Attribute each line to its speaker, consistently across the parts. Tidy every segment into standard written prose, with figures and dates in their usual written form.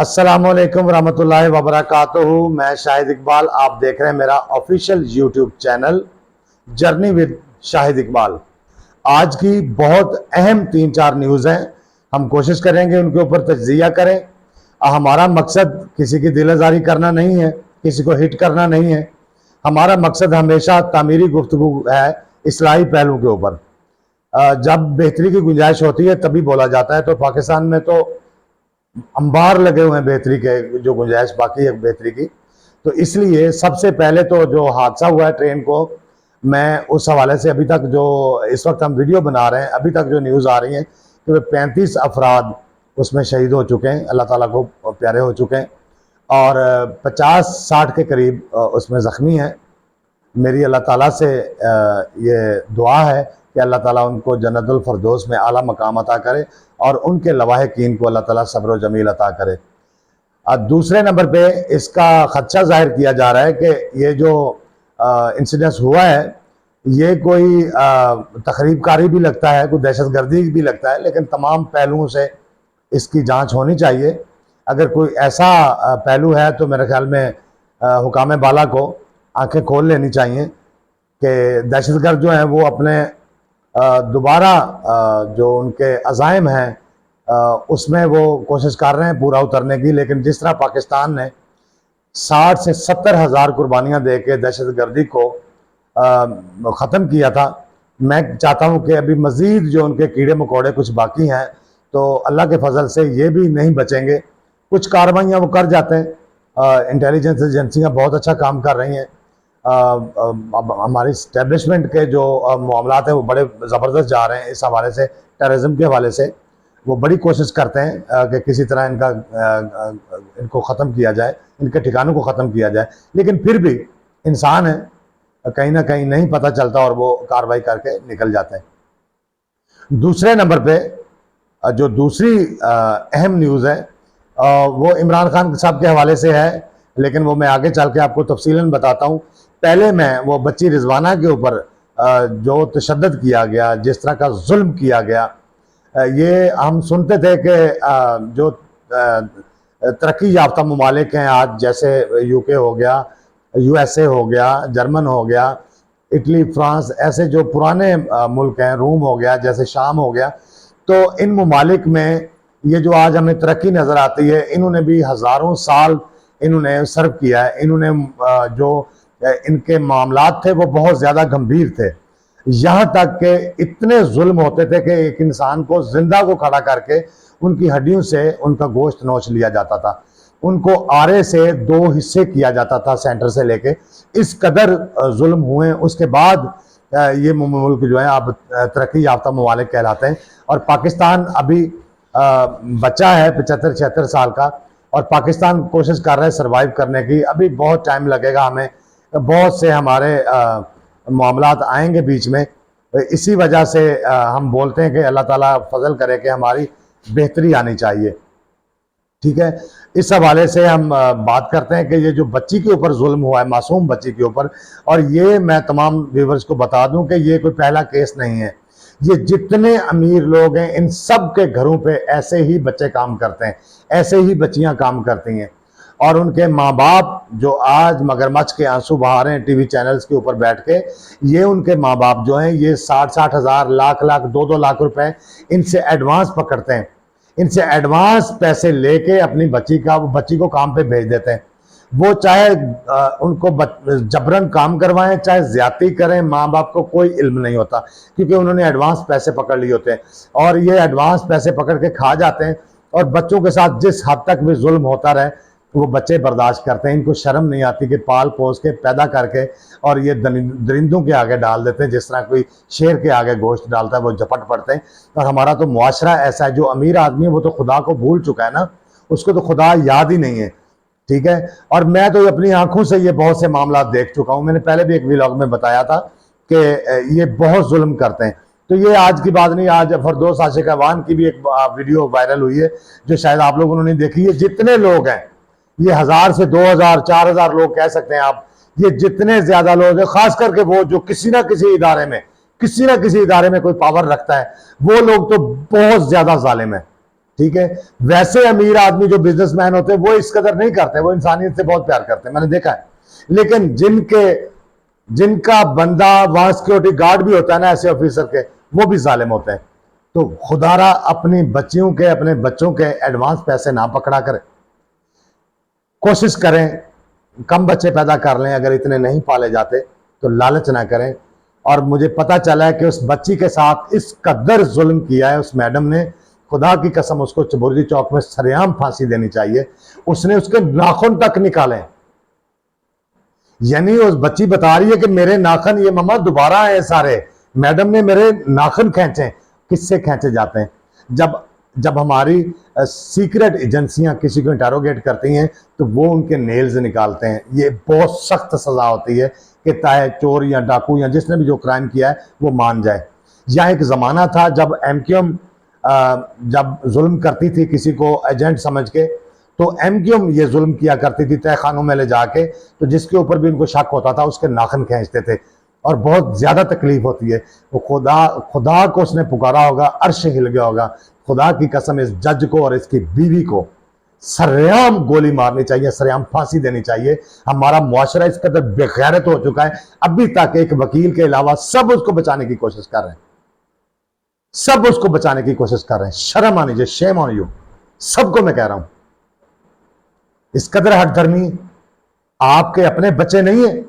Speaker 1: अस्सलामुअलैकुम रहमतुल्लाहि वबरकातुहू। मैं शाहिद इकबाल, आप देख रहे हैं मेरा official YouTube channel journey with Shahid Iqbal. आज की बहुत अहम 3-4 न्यूज़ हैं, हम कोशिश करेंगे उनके ऊपर तज्जिया करें। हमारा मकसद किसी की दिल आज़ारी करना नहीं है, किसी को हिट करना नहीं है। हमारा मकसद हमेशा तामीरी गुफ्तगू है इस्लाही पहलू के ऊपर। जब बेहतरी की गुंजाइश होती है तभी बोला जाता है। तो पाकिस्तान में तो अंबार लगे हुए हैं बेहतरी के, जो गुंजाइश बाकी है बेहतरी की। तो इसलिए सबसे पहले तो जो हादसा हुआ है ट्रेन को, मैं उस हवाले से अभी तक जो इस वक्त हम वीडियो बना रहे हैं, अभी तक जो न्यूज़ आ रही है कि वे 35 अफराद उसमें शहीद हो चुके हैं, अल्लाह ताला को प्यारे हो चुके हैं, और 50-60 के करीब उसमें ज़ख्मी हैं। मेरी अल्लाह ताला से ये दुआ है कि अल्लाह ताला उनको जन्नतुल फरदौस में आला मकाम अता करे और उनके लवाहिकीन को अल्लाह ताला सब्र व जमील अता करे। दूसरे नंबर पे इसका खदशा जाहिर किया जा रहा है कि ये जो इंसिडेंस हुआ है ये कोई तखरीबकारी भी लगता है, कोई दहशतगर्दी भी लगता है, लेकिन तमाम पहलुओं से इसकी जांच होनी चाहिए। अगर कोई ऐसा पहलू है तो मेरे ख्याल में हुकाम बाला को आंखें खोल लेनी चाहिए कि दहशतगर्द जो हैं वो अपने दोबारा जो उनके अज़ाइम हैं उसमें वो कोशिश कर रहे हैं पूरा उतरने की। लेकिन जिस तरह पाकिस्तान ने 60 से 70 हज़ार कुर्बानियाँ दे के दहशतगर्दी को ख़त्म किया था, मैं चाहता हूँ कि अभी मज़ीद जो उनके कीड़े मकोड़े कुछ बाकी हैं, तो अल्लाह के फजल से ये भी नहीं बचेंगे। कुछ कार्रवाइयाँ वो कर जाते हैं, इंटेलिजेंस एजेंसियाँ बहुत अच्छा काम कर रही हैं। हमारी इस्टेब्लिशमेंट के जो मामलात हैं वो बड़े ज़बरदस्त जा रहे हैं। इस हवाले से टेररिज्म के हवाले से वो बड़ी कोशिश करते हैं कि किसी तरह इनको ख़त्म किया जाए, इनके ठिकानों को ख़त्म किया जाए। लेकिन फिर भी इंसान है, कहीं ना कहीं नहीं पता चलता और वो कार्रवाई करके निकल जाते हैं। दूसरे नंबर पे जो दूसरी अहम न्यूज़ है वो इमरान खान साहब के हवाले से है, लेकिन वो मैं आगे चल के आपको तफसीलन बताता हूँ। पहले मैं वो बच्ची रिजवाना के ऊपर जो तशद्दुद किया गया, जिस तरह का जुल्म किया गया, ये हम सुनते थे कि जो तरक्की याफ्ता ममालिक हैं आज, जैसे यूके हो गया, यूएसए हो गया, जर्मन हो गया, इटली, फ्रांस, ऐसे जो पुराने मुल्क हैं, रोम हो गया, जैसे शाम हो गया, तो इन ममालिक में ये जो आज हमें तरक्की नज़र आती है, इन्होंने भी हज़ारों साल इन्होंने सर्व किया है। इन्होंने जो इनके मामलात थे वो बहुत ज़्यादा गंभीर थे, यहाँ तक कि इतने जुल्म होते थे कि एक इंसान को जिंदा को खड़ा करके उनकी हड्डियों से उनका गोश्त नोच लिया जाता था, उनको आरे से 2 हिस्से किया जाता था सेंटर से लेके। इस कदर जुल्म हुए। उसके बाद ये मुल्क जो है अब तरक्की याफ्ता ममालिक कहलाते हैं, और पाकिस्तान अभी बच्चा है 75-76 साल का, और पाकिस्तान कोशिश कर रहा है सर्वाइव करने की। अभी बहुत टाइम लगेगा, हमें बहुत से हमारे मामलात आएंगे बीच में। इसी वजह से हम बोलते हैं कि अल्लाह ताला फजल करे कि हमारी बेहतरी आनी चाहिए। ठीक है, इस हवाले से हम बात करते हैं कि ये जो बच्ची के ऊपर जुल्म हुआ है, मासूम बच्ची के ऊपर, और ये मैं तमाम व्यूवर्स को बता दूं कि ये कोई पहला केस नहीं है। ये जितने अमीर लोग हैं इन सब के घरों पे ऐसे ही बच्चे काम करते हैं, ऐसे ही बच्चियां काम करती हैं, और उनके माँ बाप जो आज मगरमच्छ के आंसू बहा रहे हैं टीवी चैनल्स के ऊपर बैठ के, ये उनके माँ बाप जो हैं ये 60-60 हज़ार, लाख 2-2 लाख रुपए इनसे एडवांस पकड़ते हैं। इनसे एडवांस पैसे लेके अपनी बच्ची को काम पे भेज देते हैं। वो चाहे उनको जबरन काम करवाएं, चाहे ज्यादती करें, माँ बाप को कोई इल्म नहीं होता, क्योंकि उन्होंने एडवांस पैसे पकड़ लिए होते हैं, और ये एडवांस पैसे पकड़ के खा जाते हैं। और बच्चों के साथ जिस हद तक भी जुल्म होता रहे वो बच्चे बर्दाश्त करते हैं। इनको शर्म नहीं आती कि पाल पोस के पैदा करके और ये दरिंदों के आगे डाल देते हैं, जिस तरह कोई शेर के आगे गोश्त डालता है वो झपट पड़ते हैं। और हमारा तो मुआशरा ऐसा है, जो अमीर आदमी है वो तो खुदा को भूल चुका है ना, उसको तो खुदा याद ही नहीं है। ठीक है, और मैं तो अपनी आंखों से ये बहुत से मामला देख चुका हूँ। मैंने पहले भी एक व्लॉग में बताया था कि ये बहुत जुल्म करते हैं। तो ये आज की बात नहीं, आज फरदौस आशिक अवान की भी एक वीडियो वायरल हुई है जो शायद आप लोगों ने देखी है। जितने लोग हैं, ये 1000 से 2000 4000 लोग कह सकते हैं आप, ये जितने ज्यादा लोग हैं, खास करके वो जो किसी ना किसी इदारे में कोई पावर रखता है, वो लोग तो बहुत ज्यादा जालिम है। ठीक है, वैसे अमीर आदमी जो बिजनेसमैन होते हैं वो इस कदर नहीं करते, वो इंसानियत से बहुत प्यार करते हैं, मैंने देखा है। लेकिन जिनका बंदा वहां सिक्योरिटी गार्ड भी होता है ना, ऐसे ऑफिसर के, वो भी जालिम होते हैं। तो खुदारा अपनी बच्चियों के, अपने बच्चों के एडवांस पैसे ना पकड़ा करें, कोशिश करें कम बच्चे पैदा कर लें, अगर इतने नहीं पाले जाते तो लालच ना करें। और मुझे पता चला है कि उस बच्ची के साथ इस कदर जुल्म किया है उस मैडम ने, खुदा की कसम उसको चबुर्जी चौक में सरेआम फांसी देनी चाहिए। उसने उसके नाखून तक निकाले, यानी उस बच्ची बता रही है कि मेरे नाखून ये मम्मा दोबारा आए सारे, मैडम ने मेरे नाखून खींचे। किससे खींचे जाते हैं? जब हमारी सीक्रेट एजेंसियां किसी को इंटरोगेट करती हैं तो वो उनके नेल्स निकालते हैं। ये बहुत सख्त सजा होती है कि चाहे चोर या डाकू या जिसने भी जो क्राइम किया है वो मान जाए। यहाँ एक ज़माना था जब एमक्यूएम जब जुल्म करती थी किसी को एजेंट समझ के, तो एमक्यूएम ये जुल्म किया करती थी तय खानों में ले जाके, तो जिसके ऊपर भी उनको शक होता था उसके नाखून खींचते थे और बहुत ज़्यादा तकलीफ होती है। वो खुदा को उसने पुकारा होगा, अर्श हिल गया होगा। खुदा की कसम इस जज को और इसकी बीवी को सरेआम गोली मारनी चाहिए, सरेआम फांसी देनी चाहिए। हमारा मुआशरा इस कदर बेगैरत हो चुका है, अभी तक एक वकील के अलावा सब उसको बचाने की कोशिश कर रहे हैं, सब उसको बचाने की कोशिश कर रहे हैं। शर्म आनी चाहिए, शेम ऑन यू, सबको मैं कह रहा हूं। इस कदर हठधर्मी आपके अपने बच्चे नहीं है।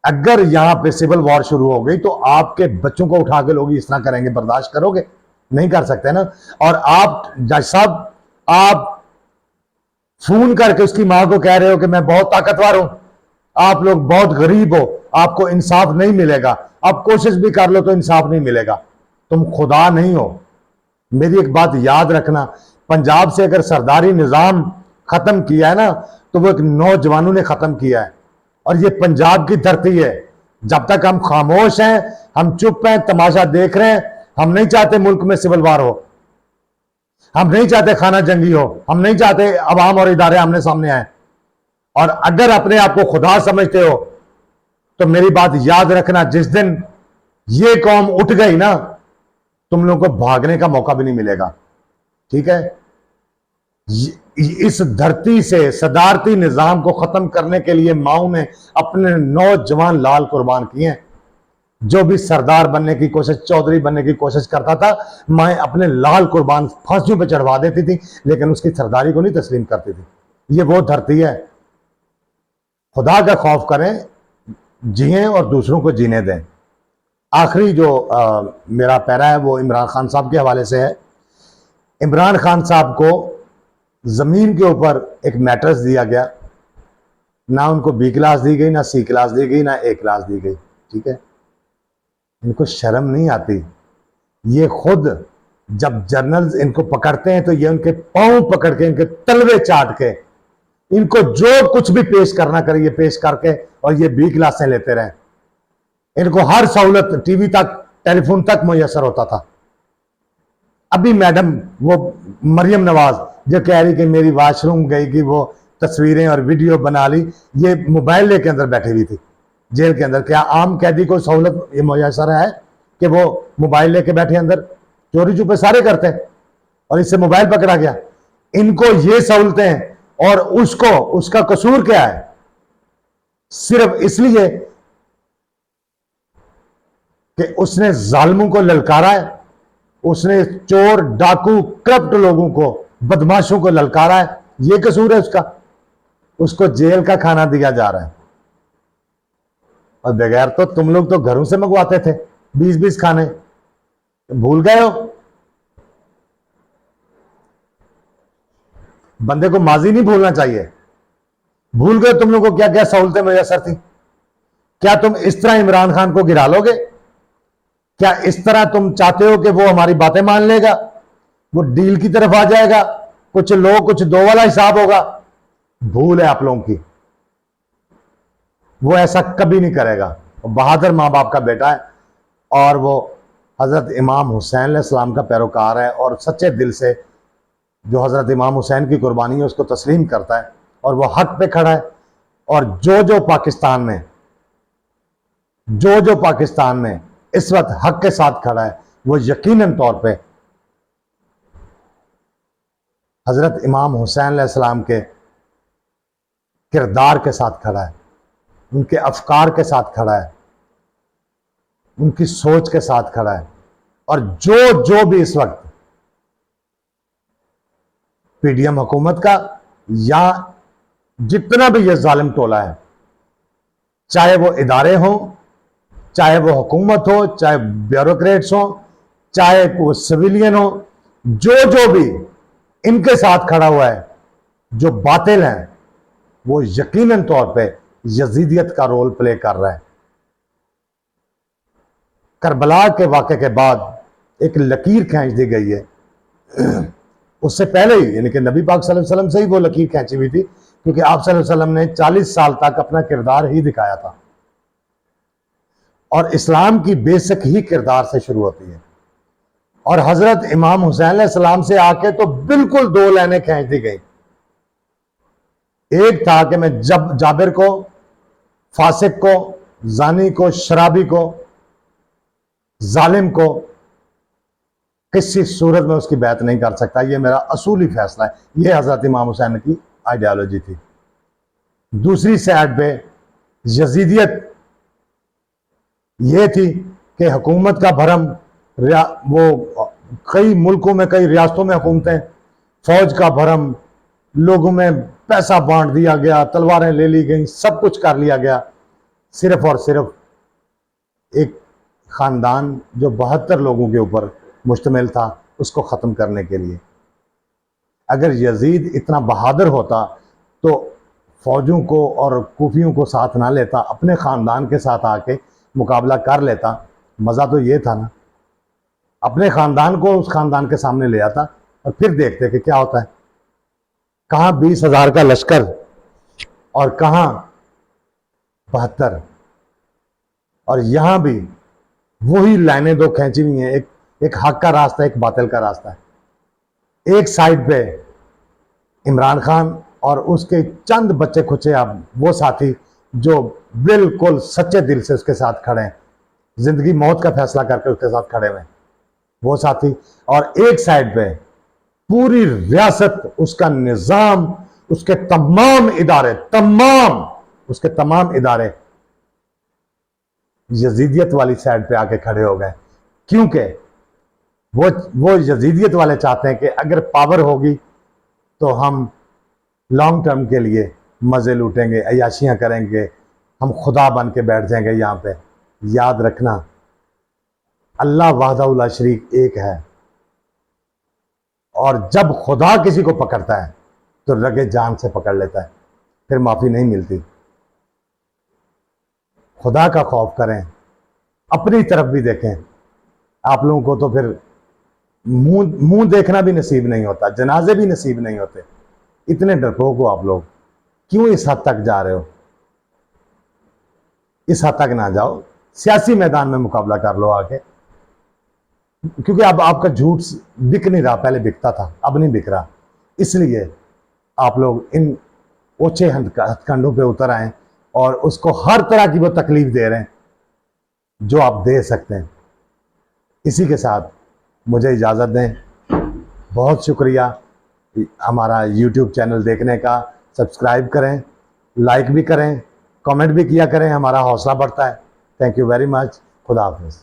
Speaker 1: अगर यहां पे सिविल वॉर शुरू हो गई तो आपके बच्चों को उठा के लोग इस तरह करेंगे, बर्दाश्त करोगे? नहीं कर सकते ना। और आप जज साहब, आप फोन करके उसकी मां को कह रहे हो कि मैं बहुत ताकतवर हूं, आप लोग बहुत गरीब हो, आपको इंसाफ नहीं मिलेगा, आप कोशिश भी कर लो तो इंसाफ नहीं मिलेगा, तुम खुदा नहीं हो। मेरी एक बात याद रखना, पंजाब से अगर सरदारी निजाम खत्म किया है ना तो वो एक नौजवानों ने खत्म किया है, और ये पंजाब की धरती है। जब तक हम खामोश हैं, हम चुप हैं, तमाशा देख रहे हैं, हम नहीं चाहते मुल्क में सिविल वार हो, हम नहीं चाहते खाना जंगी हो, हम नहीं चाहते अवाम और इदारे आमने सामने आए। और अगर अपने आप को खुदा समझते हो तो मेरी बात याद रखना, जिस दिन ये कौम उठ गई ना, तुम लोगों को भागने का मौका भी नहीं मिलेगा। ठीक है? इस धरती से सदारती निजाम को खत्म करने के लिए माओ ने अपने नौजवान लाल कुर्बान किए हैं। जो भी सरदार बनने की कोशिश, चौधरी बनने की कोशिश करता था, माए अपने लाल कुर्बान फांसियों पे चढ़वा देती थी, लेकिन उसकी सरदारी को नहीं तस्लीम करती थी। ये वो धरती है। खुदा का खौफ करें, जिए और दूसरों को जीने दें। आखिरी जो मेरा पैरा है वो इमरान खान साहब के हवाले से है। इमरान खान साहब को जमीन के ऊपर एक मैट्रेस दिया गया, ना उनको बी क्लास दी गई, ना सी क्लास दी गई, ना ए क्लास दी गई। ठीक है? इनको शर्म नहीं आती। ये खुद जब जर्नल्स इनको पकड़ते हैं तो ये उनके पांव पकड़ के, इनके तलवे चाट के, इनको जो कुछ भी पेश करना करे ये पेश करके, और ये बी क्लासें लेते रहे। इनको हर सहूलत टीवी तक, टेलीफोन तक मुयसर होता था। अभी मैडम वो मरियम नवाज जो कह रही कि मेरी वॉशरूम गई कि वो तस्वीरें और वीडियो बना ली, ये मोबाइल लेके अंदर बैठी हुई थी जेल के अंदर। क्या आम कैदी को सहूलत ये मुयसर है कि वो मोबाइल लेके बैठे अंदर? चोरी छुपे सारे करते हैं, और इससे मोबाइल पकड़ा गया। इनको ये सहूलतें हैं, और उसको, उसका कसूर क्या है? सिर्फ इसलिए कि उसने जालिमों को ललकारा है, उसने चोर, डाकू, करप्ट लोगों को, बदमाशों को ललकारा है। ये कसूर है उसका। उसको जेल का खाना दिया जा रहा है। और बगैर तो तुम लोग तो घरों से मंगवाते थे 20-20 खाने, भूल गए हो? बंदे को माजी नहीं भूलना चाहिए। भूल गए तुम लोग को क्या क्या सहूलतें मुयसर थी? क्या तुम इस तरह इमरान खान को गिरा लोगे? क्या इस तरह तुम चाहते हो कि वो हमारी बातें मान लेगा, वो डील की तरफ आ जाएगा, कुछ लो कुछ दो वाला हिसाब होगा? भूल है आप लोगों की। वो ऐसा कभी नहीं करेगा। वो बहादुर माँ बाप का बेटा है, और वो हजरत इमाम हुसैन अलैहिस्सलाम का पैरोकार है, और सच्चे दिल से जो हजरत इमाम हुसैन की कुर्बानी है उसको तस्लीम करता है, और वो हक पे खड़ा है। और जो पाकिस्तान में इस वक्त हक के साथ खड़ा है, वो यकीनन तौर पे हज़रत इमाम हुसैन अलैहिस्सलाम के किरदार के साथ खड़ा है, उनके अफकार के साथ खड़ा है, उनकी सोच के साथ खड़ा है। और जो जो भी इस वक्त पीडीएम हुकूमत का या जितना भी ये जालिम टोला है, चाहे वो इदारे हों, चाहे वो हुकूमत हो, चाहे ब्यूरोक्रेट्स हो, चाहे वो सिविलियन हो, जो जो भी इनके साथ खड़ा हुआ है, जो बातिल हैं, वो यकीनन तौर पे यजीदियत का रोल प्ले कर रहा है। करबला के वाक़े के बाद एक लकीर खींच दी गई है। उससे पहले ही यानी कि नबी पाक सल्लल्लाहु अलैहि वसल्लम से ही वो लकीर खींची हुई थी, क्योंकि आप सल्लल्लाहु अलैहि वसल्लम ने 40 साल तक अपना किरदार ही दिखाया था और इस्लाम की बेसिक ही किरदार से शुरू होती है। और हजरत इमाम हुसैन अलैहिस्सलाम से आके तो बिल्कुल दो लाइनें खींच दी गई। एक था कि मैं जब जाबिर को, फासिक को, जानी को, शराबी को, जालिम को किसी सूरत में उसकी बैत नहीं कर सकता, यह मेरा असूली फैसला है। यह हजरत इमाम हुसैन की आइडियोलॉजी थी। दूसरी साइड पे यजीदियत यह थी कि हुकूमत का भरम, वो कई मुल्कों में, कई रियासतों में हुकूमतें, फौज का भरम, लोगों में पैसा बांट दिया गया, तलवारें ले ली गई, सब कुछ कर लिया गया, सिर्फ और सिर्फ एक ख़ानदान जो 72 लोगों के ऊपर मुश्तमिल था उसको ख़त्म करने के लिए। अगर यजीद इतना बहादुर होता तो फौजों को और कूफियों को साथ ना लेता, अपने ख़ानदान के साथ आके मुकाबला कर लेता। मज़ा तो ये था ना, अपने ख़ानदान को उस ख़ानदान के सामने ले आता और फिर देखते कि क्या होता है। कहाँ 20,000 का लश्कर और कहाँ 72। और यहाँ भी वही लाइनें दो खींची हुई हैं, एक हक का रास्ता, एक बातिल का रास्ता है। एक साइड पे इमरान खान और उसके चंद बच्चे खुचे अब वो साथी जो बिल्कुल सच्चे दिल से उसके साथ खड़े हैं, जिंदगी मौत का फैसला करके उसके साथ खड़े हुए वो साथी। और एक साइड पे पूरी रियासत, उसका निजाम, उसके तमाम इदारे यजीदियत वाली साइड पे आके खड़े हो गए, क्योंकि वो यजीदियत वाले चाहते हैं कि अगर पावर होगी तो हम लॉन्ग टर्म के लिए मज़े लूटेंगे, अयाशियां करेंगे, हम खुदा बन के बैठ जाएंगे यहाँ पे। याद रखना, अल्लाह वहदहू ला शरीक एक है, और जब खुदा किसी को पकड़ता है तो रगे जान से पकड़ लेता है, फिर माफ़ी नहीं मिलती। खुदा का खौफ करें, अपनी तरफ भी देखें। आप लोगों को तो फिर मुंह देखना भी नसीब नहीं होता, जनाजे भी नसीब नहीं होते। इतने डरपोक हो आप लोग, क्यों इस हद तक जा रहे हो? इस हद तक ना जाओ, सियासी मैदान में मुकाबला कर लो आके, क्योंकि अब आपका झूठ बिक नहीं रहा, पहले बिकता था, अब नहीं बिक रहा। इसलिए आप लोग इन ओछे हथकंडों पे उतर आए और उसको हर तरह की वो तकलीफ दे रहे हैं जो आप दे सकते हैं। इसी के साथ मुझे इजाज़त दें। बहुत शुक्रिया हमारा YouTube चैनल देखने का। सब्सक्राइब करें, लाइक भी करें, कमेंट भी किया करें, हमारा हौसला बढ़ता है। Thank you very much. खुदा हाफिज़।